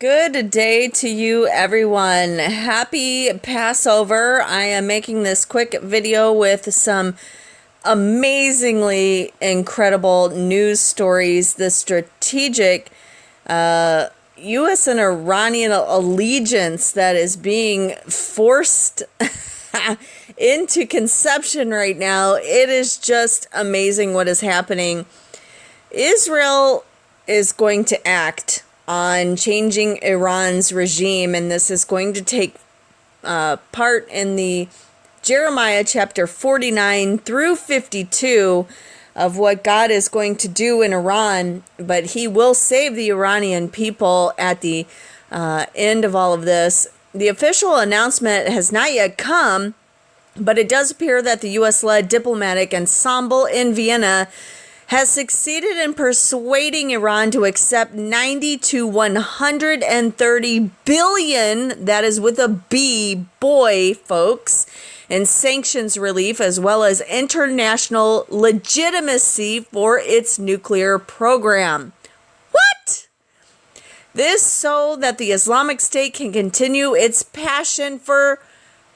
Good day to you, everyone. Happy Passover. I am making this quick video with some amazingly incredible news stories. The strategic U.S. and Iranian allegiance that is being forced into conception right now. It is just amazing what is happening. Israel is going to act on changing Iran's regime, and this is going to take part in the Jeremiah chapter 49 through 52 of what God is going to do in Iran, but he will save the Iranian people at the end of all of this. The official announcement has not yet come, but it does appear that the U.S.-led diplomatic ensemble in Vienna has succeeded in persuading Iran to accept 90 to 130 billion, that is with a B, boy, folks, in sanctions relief, as well as international legitimacy for its nuclear program. What? This so that the Islamic State can continue its passion for,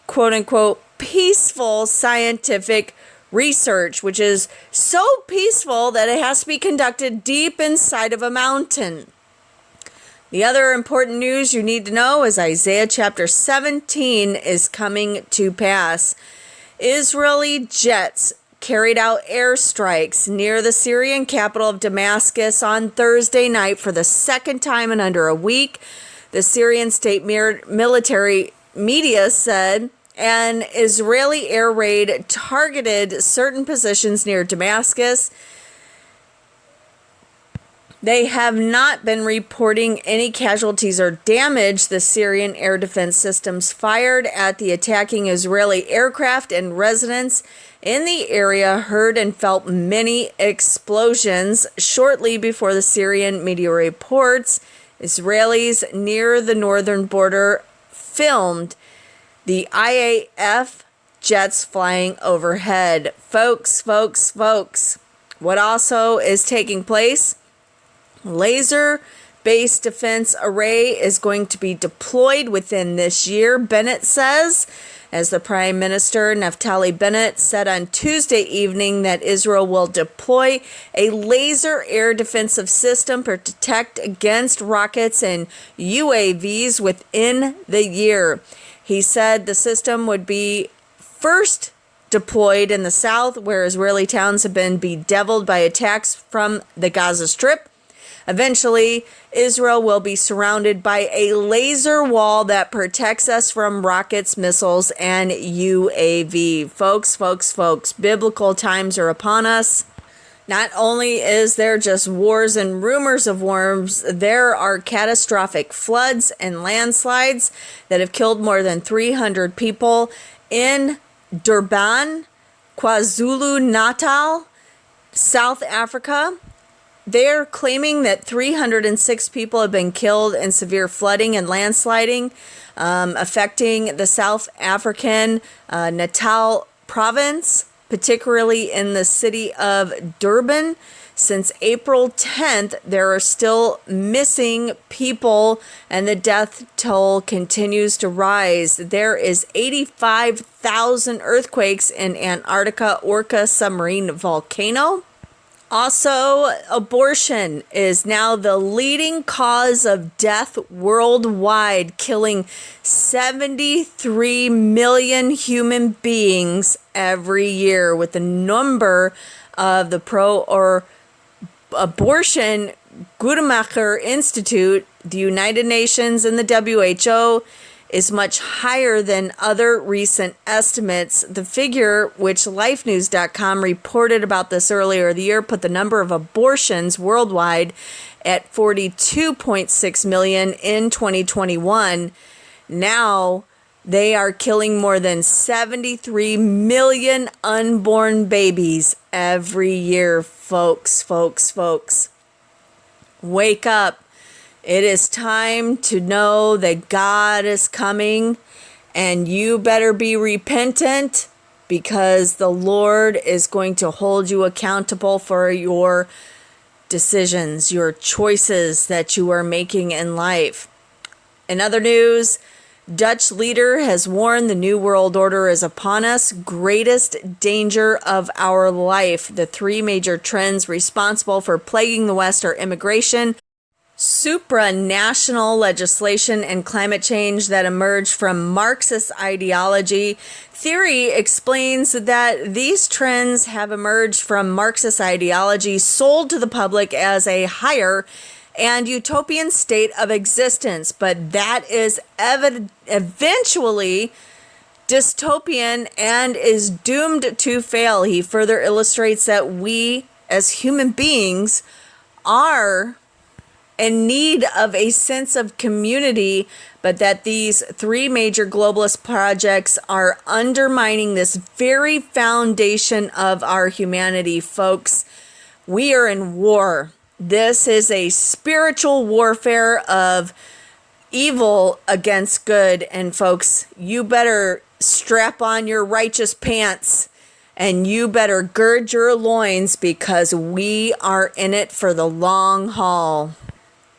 quote-unquote, peaceful scientific research, which is so peaceful that it has to be conducted deep inside of a mountain. The other important news you need to know is Isaiah chapter 17 is coming to pass. Israeli jets carried out airstrikes near the Syrian capital of Damascus on Thursday night for the second time in under a week. The Syrian state military media said an Israeli air raid targeted certain positions near Damascus. They have not been reporting any casualties or damage. The Syrian air defense systems fired at the attacking Israeli aircraft, and residents in the area heard and felt many explosions. Shortly before the Syrian media reports, Israelis near the northern border filmed the IAF jets flying overhead. Folks, what also is taking place? Laser-based defense array is going to be deployed within this year, Bennett says, as the Prime Minister Naftali Bennett said on Tuesday evening that Israel will deploy a laser air defensive system to protect against rockets and UAVs within the year. He said the system would be first deployed in the south, where Israeli towns have been bedeviled by attacks from the Gaza Strip. Eventually, Israel will be surrounded by a laser wall that protects us from rockets, missiles, and UAV. Folks, biblical times are upon us. Not only is there just wars and rumors of wars, there are catastrophic floods and landslides that have killed more than 300 people in Durban, KwaZulu-Natal, South Africa. They're claiming that 306 people have been killed in severe flooding and landsliding affecting the South African Natal province, particularly in the city of Durban. Since April 10th, there are still missing people, and the death toll continues to rise. There is 85,000 earthquakes in Antarctica Orca submarine volcano. Also, abortion is now the leading cause of death worldwide, killing 73 million human beings every year, with the number of the pro-abortion Guttmacher Institute, the United Nations, and the WHO is much higher than other recent estimates. The figure, which lifenews.com reported about this earlier the year, put the number of abortions worldwide at 42.6 million in 2021. Now they are killing more than 73 million unborn babies every year, folks. Wake up. It is time to know that God is coming, and you better be repentant, because the Lord is going to hold you accountable for your decisions, your choices that you are making in life. In other news, Dutch leader has warned the New World Order is upon us, greatest danger of our life. The three major trends responsible for plaguing the West are immigration, supranational legislation, and climate change that emerged from Marxist ideology. Theory explains that these trends have emerged from Marxist ideology sold to the public as a higher and utopian state of existence, but that is eventually dystopian and is doomed to fail. He further illustrates that we as human beings are in need of a sense of community, but that these three major globalist projects are undermining this very foundation of our humanity, folks. We are in war. This is a spiritual warfare of evil against good. And folks, you better strap on your righteous pants and you better gird your loins because we are in it for the long haul.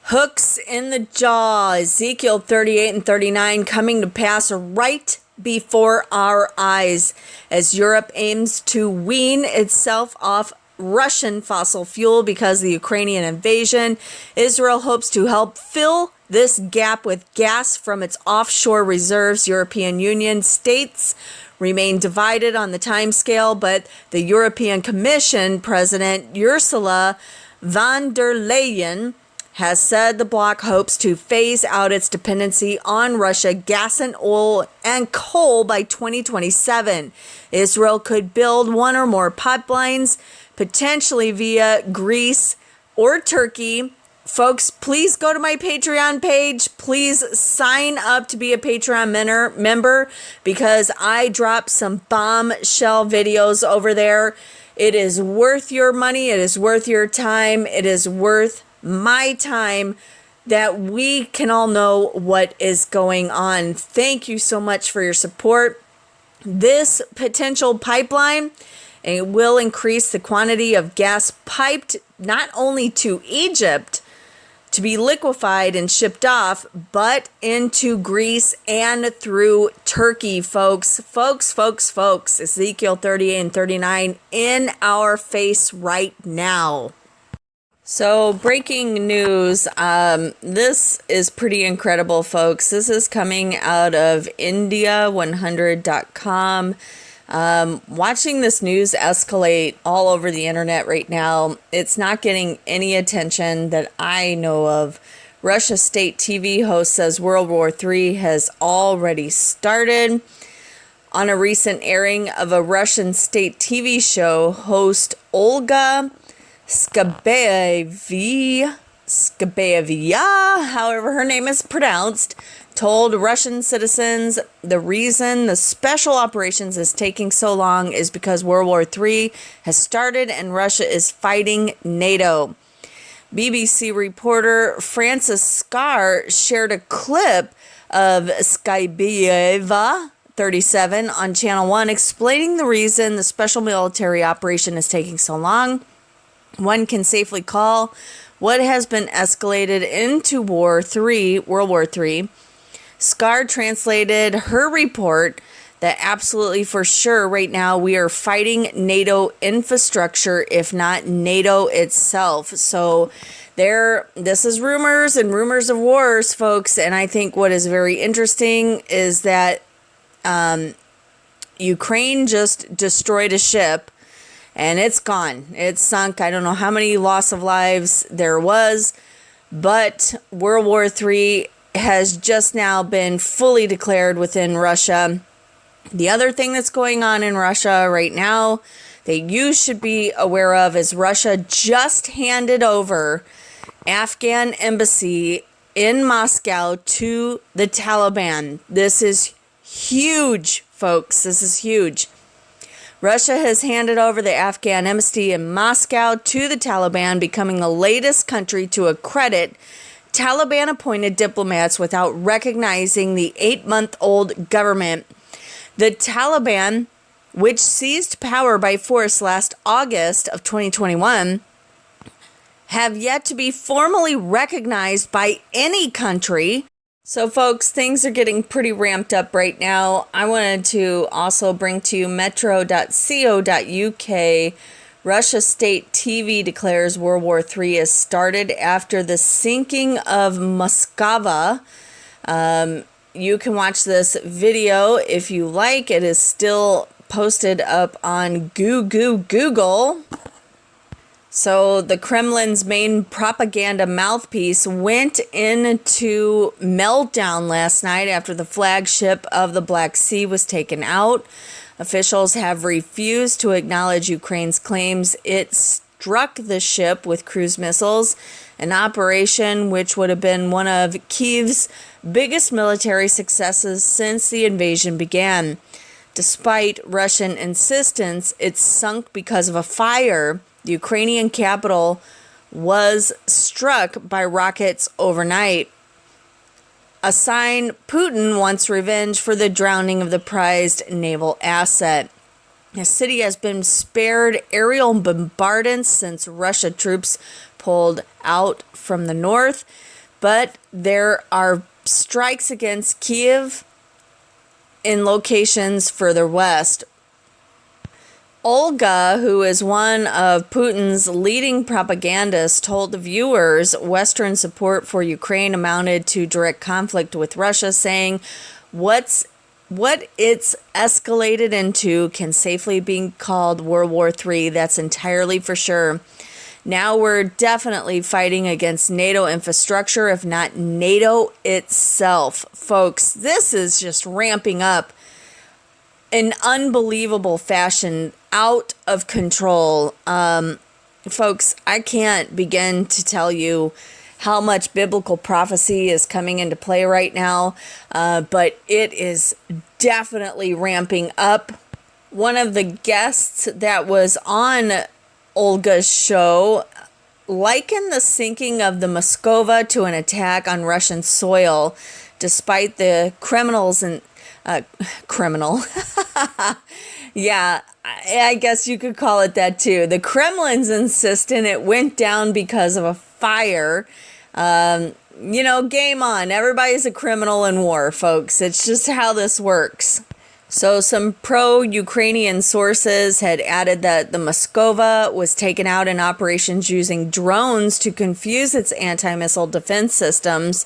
Hooks in the jaw, Ezekiel 38 and 39 coming to pass right before our eyes as Europe aims to wean itself off Russian fossil fuel because of the Ukrainian invasion. Israel hopes to help fill this gap with gas from its offshore reserves. European Union states remain divided on the timescale, but the European Commission President Ursula von der Leyen has said the bloc hopes to phase out its dependency on Russia gas and oil and coal by 2027. Israel could build one or more pipelines, potentially via Greece or Turkey. Folks, please go to my Patreon page. Please sign up to be a Patreon member because I drop some bombshell videos over there. It is worth your money. It is worth your time. It is worth my time that we can all know what is going on. Thank you so much for your support. This potential pipeline, it will increase the quantity of gas piped not only to Egypt to be liquefied and shipped off, but into Greece and through Turkey, folks. Ezekiel 38 and 39 in our face right now. So breaking news, this is pretty incredible, folks. This is coming out of India100.com. Watching this news escalate all over the internet right now, it's not getting any attention that I know of. Russia state TV host says World War III has already started. On a recent airing of a Russian state TV show, host Olga Skabaevia, however her name is pronounced, told Russian citizens the reason the special operations is taking so long is because World War III has started and Russia is fighting NATO. BBC reporter Francis Scar shared a clip of Skabaeva 37 on Channel 1 explaining the reason the special military operation is taking so long. One can safely call what has been escalated into World War III. Scar translated her report that absolutely for sure right now we are fighting NATO infrastructure, if not NATO itself. So this is rumors and rumors of wars, folks. And I think what is very interesting is that Ukraine just destroyed a ship. And it's gone. It's sunk. I don't know how many loss of lives there was. But World War III has just now been fully declared within Russia. The other thing that's going on in Russia right now that you should be aware of is Russia just handed over Afghan embassy in Moscow to the Taliban. This is huge, folks. This is huge. Russia has handed over the Afghan embassy in Moscow to the Taliban, becoming the latest country to accredit Taliban-appointed diplomats without recognizing the 8-month-old government. The Taliban, which seized power by force last August of 2021, have yet to be formally recognized by any country So, folks, things are getting pretty ramped up right now. I wanted to also bring to you metro.co.uk. Russia State TV declares World War III has started after the sinking of Moskva. You can watch this video if you like. It is still posted up on Google. So the Kremlin's main propaganda mouthpiece went into meltdown last night after the flagship of the Black Sea was taken out. Officials have refused to acknowledge Ukraine's claims it struck the ship with cruise missiles, an operation which would have been one of Kyiv's biggest military successes since the invasion began. Despite Russian insistence, it sunk because of a fire. The Ukrainian capital was struck by rockets overnight. A sign Putin wants revenge for the drowning of the prized naval asset. The city has been spared aerial bombardments since Russian troops pulled out from the north, but there are strikes against Kyiv in locations further west. Olga, who is one of Putin's leading propagandists, told the viewers Western support for Ukraine amounted to direct conflict with Russia, saying what it's escalated into can safely be called World War III. That's entirely for sure. Now we're definitely fighting against NATO infrastructure, if not NATO itself. Folks, this is just ramping up in unbelievable fashion, out of control. Folks, I can't begin to tell you how much biblical prophecy is coming into play right now, but it is definitely ramping up. One of the guests that was on Olga's show likened the sinking of the Moskva to an attack on Russian soil, despite the criminals and criminal. Yeah, I guess you could call it that too. The Kremlin's insistent it went down because of a fire. Game on. Everybody's a criminal in war, folks. It's just how this works. So some pro-Ukrainian sources had added that the Moskva was taken out in operations using drones to confuse its anti-missile defense systems,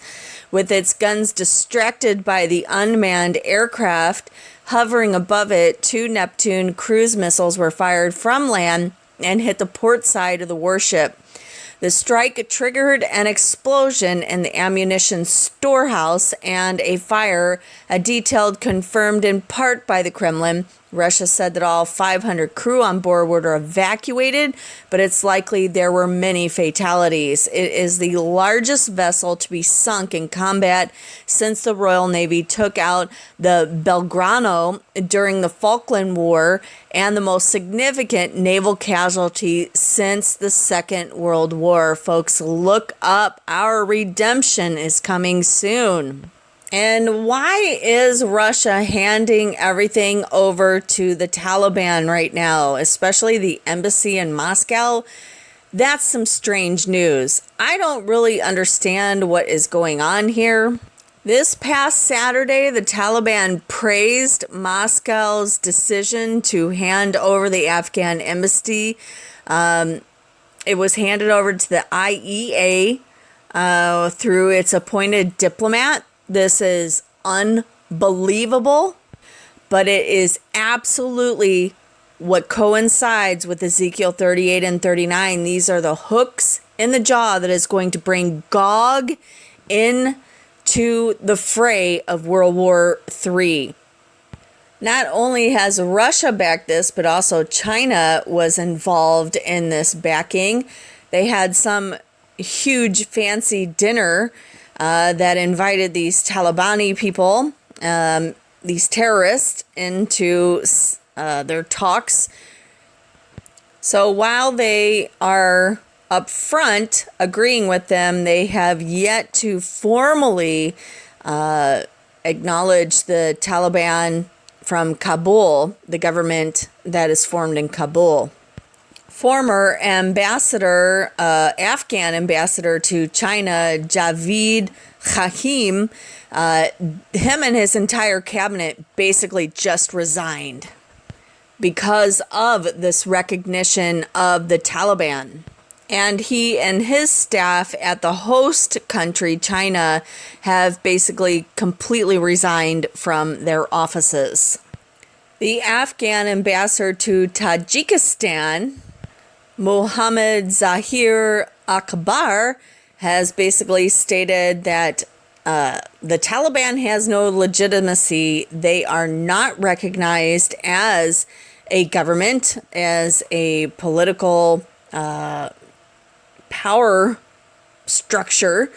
with its guns distracted by the unmanned aircraft hovering above it. 2 Neptune cruise missiles were fired from land and hit the port side of the warship. The strike triggered an explosion in the ammunition storehouse and a fire, a detail confirmed in part by the Kremlin. Russia said that all 500 crew on board were evacuated, but it's likely there were many fatalities. It is the largest vessel to be sunk in combat since the Royal Navy took out the Belgrano during the Falkland War, and the most significant naval casualty since the Second World War. Folks, look up. Our redemption is coming soon. And why is Russia handing everything over to the Taliban right now, especially the embassy in Moscow? That's some strange news. I don't really understand what is going on here. This past Saturday, the Taliban praised Moscow's decision to hand over the Afghan embassy. It was handed over to the IEA through its appointed diplomat. This is unbelievable, but it is absolutely what coincides with Ezekiel 38 and 39. These are the hooks in the jaw that is going to bring Gog into the fray of World War III. Not only has Russia backed this, but also China was involved in this backing. They had some huge fancy dinner that invited these Talibani people, these terrorists, into their talks. So while they are up front agreeing with them, they have yet to formally acknowledge the Taliban from Kabul, the government that is formed in Kabul. former ambassador, Afghan ambassador to China, Javid Hahim, him and his entire cabinet basically just resigned because of this recognition of the Taliban. And he and his staff at the host country, China, have basically completely resigned from their offices. The Afghan ambassador to Tajikistan, Mohammad Zahir Akbar, has basically stated that the Taliban has no legitimacy. They are not recognized as a government, as a political power structure,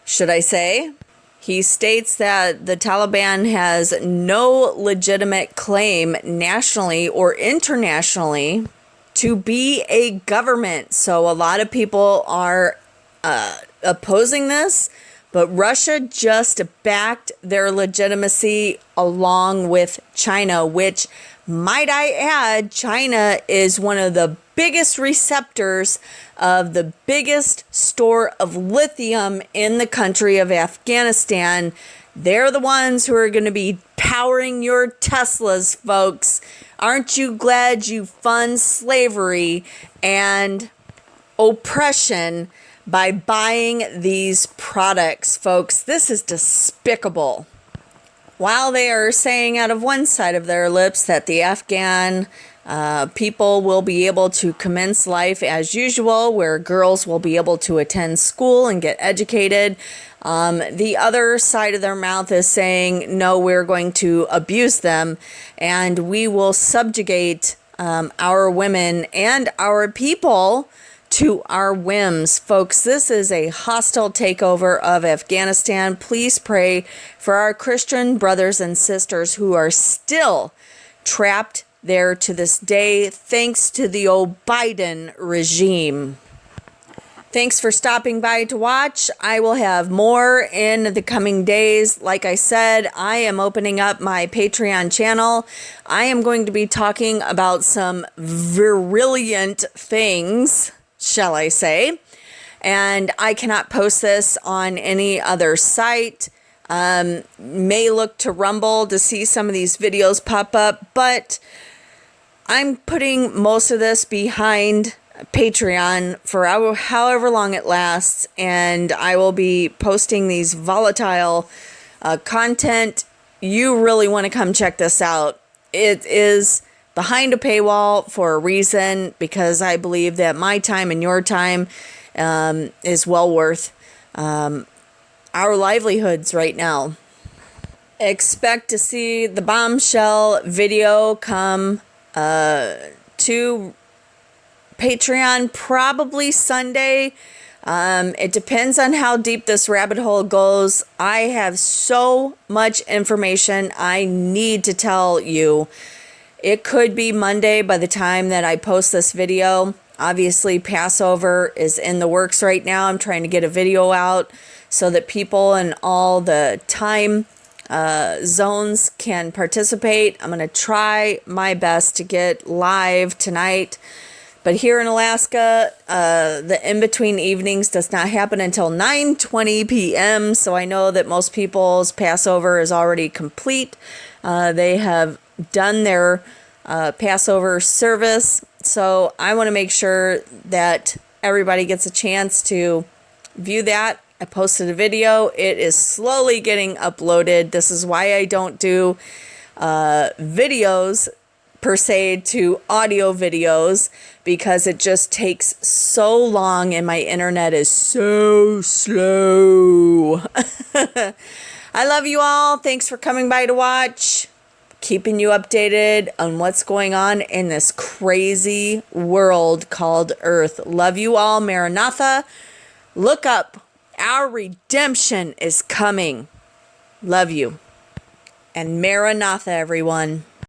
should I say. He states that the Taliban has no legitimate claim nationally or internationally to be a government. So a lot of people are opposing this, but Russia just backed their legitimacy along with China, which, might I add, China is one of the biggest receptors of the biggest store of lithium in the country of Afghanistan. They're the ones who are going to be powering your Teslas, folks. Aren't you glad you fund slavery and oppression by buying these products, folks? This is despicable. While they are saying out of one side of their lips that the Afghan people will be able to commence life as usual, where girls will be able to attend school and get educated, the other side of their mouth is saying, no, we're going to abuse them and we will subjugate our women and our people to our whims. Folks, this is a hostile takeover of Afghanistan. Please pray for our Christian brothers and sisters who are still trapped there to this day, thanks to the old Biden regime. Thanks for stopping by to watch. I will have more in the coming days. Like I said, I am opening up my Patreon channel. I am going to be talking about some virulent things, shall I say, and I cannot post this on any other site. May look to Rumble to see some of these videos pop up, but I'm putting most of this behind Patreon for however long it lasts, and I will be posting these volatile content. You really want to come check this out. It is behind a paywall for a reason, because I believe that my time and your time is well worth our livelihoods right now. Expect to see the bombshell video come to Patreon probably Sunday. It depends on how deep this rabbit hole goes. I have so much information I need to tell you. It could be Monday by the time that I post this video. Obviously, Passover is in the works right now. I'm trying to get a video out so that people in all the time zones can participate. I'm going to try my best to get live tonight. But here in Alaska, the in-between evenings does not happen until 9:20 p.m. So I know that most people's Passover is already complete. They have done their Passover service. So I want to make sure that everybody gets a chance to view that. I posted a video. It is slowly getting uploaded. This is why I don't do videos per se to audio videos, because it just takes so long and my internet is so slow. I love you all. Thanks for coming by to watch. Keeping you updated on what's going on in this crazy world called Earth. Love you all. Maranatha. Look up. Our redemption is coming. Love you. And Maranatha, everyone.